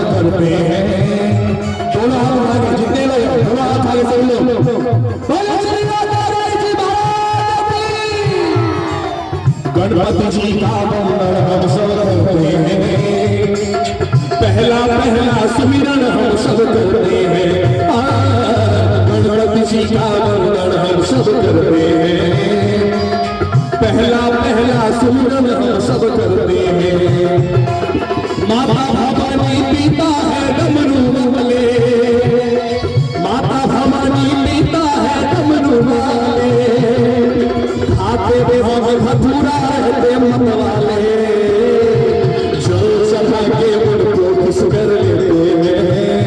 करते हैं। थोड़ा हाथ आगे, जितने लोग थोड़ा हाथ आगे सभी लोग गणपति जी का वंदन हम सब करते हैं। पहला पहला सुमिरन हम सब करते हैं। गणपति जी का वंदन हम सब करते हैं। पहला पहला सुमिरन हम सब करते हैं। माता भवानी पिता है डमरू वाले, माता भवानी पिता है डमरू वाले, खाते में मथुरा रहते मत वाले, जल चढ़ा के उनको खुश कर लेते हैं,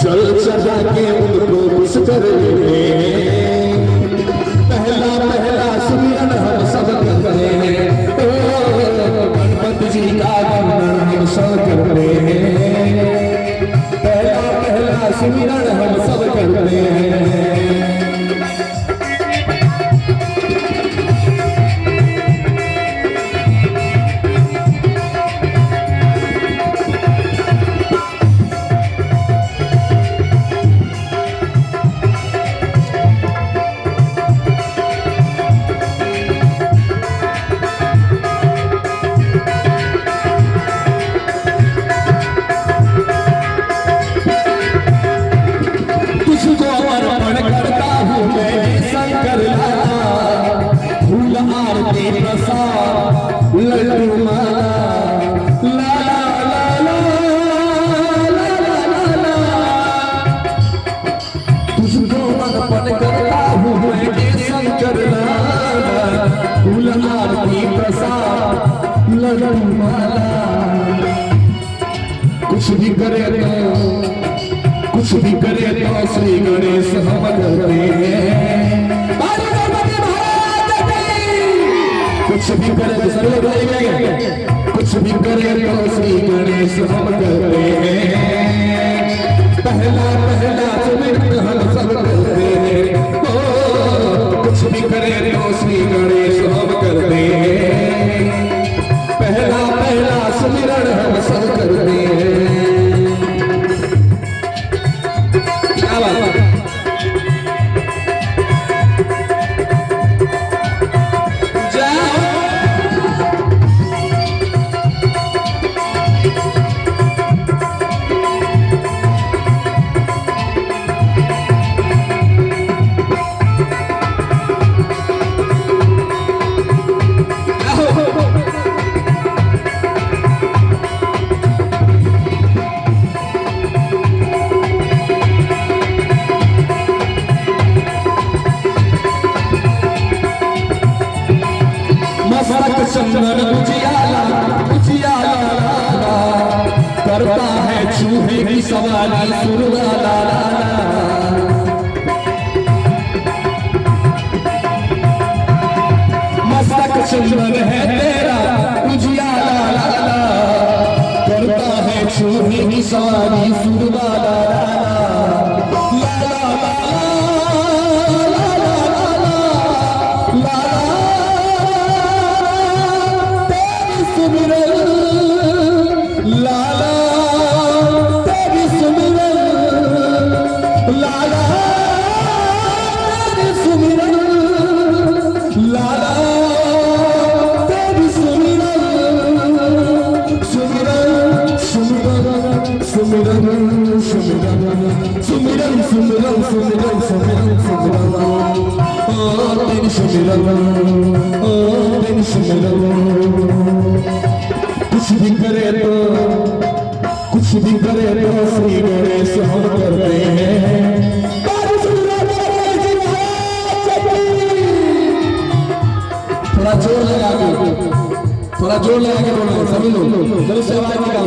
जल चढ़ा के उनको खुश कर लेते हैं। पहला पहला सुमिरन हम सब करते हैं। गणपति जी का वंदन हम सब करते हैं। पहला पहला सुमिरन हम सब करते हैं। कुछ भी करे तो श्री गणेश हम करते हैं। कुछ भी करे कुछ भी करे तो श्री गणेश हम करते हैं। पहला पहला सुमिरन हम सब करते हैं। कुछ भी करे तो श्री गणेश हम करते हैं। पहला पहला सुमिरन हम सब करते हैं। क्या बात है? चंदन उजियाला उजियाला करता है चूहे की सवारी सुरवाला। मस्तक चंदन है तेरा उजियाला, करता है चूहे की सवारी सुरवाला। कुछ भी करे तो श्री गणेश हम करते हैं। थोड़ा जोर लगा के, थोड़ा जोर लगा के बोलो सभी लोग, जल्दी से आवाज निकाल।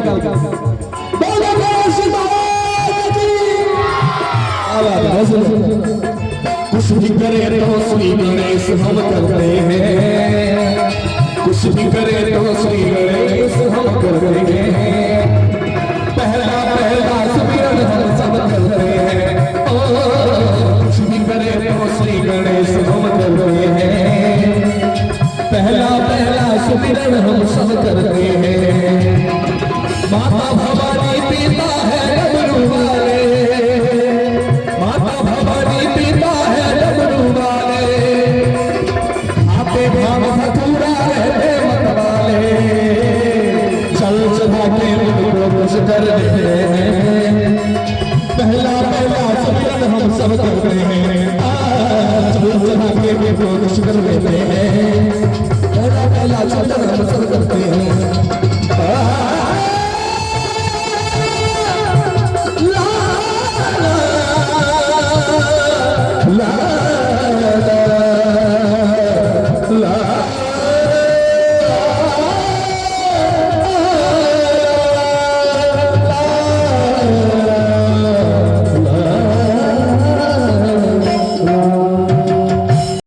कुछ भी करे तो श्री गणेश हम करते हैं। कुछ भी करे तो श्री गणेश हम करते हैं। पहला पहला सुमिरन हम सब करते हैं। कुछ भी करे तो श्री गणेश हम करते हैं। पहला पहला सुमिरन हम सब करते हैं। माता भवानी पीता है डमरू वाले, माता भवानी पीता है डमरू वाले, आते भाव धतूरा रहते मत वाले, चल चढ़ा के उनको खुश कर देते हैं, पहला पहला सुमिरन हम सब करते हैं, चल चढ़ा के उनको खुश कर देते हैं, पहला पहला सुमिरन हम सब करते हैं।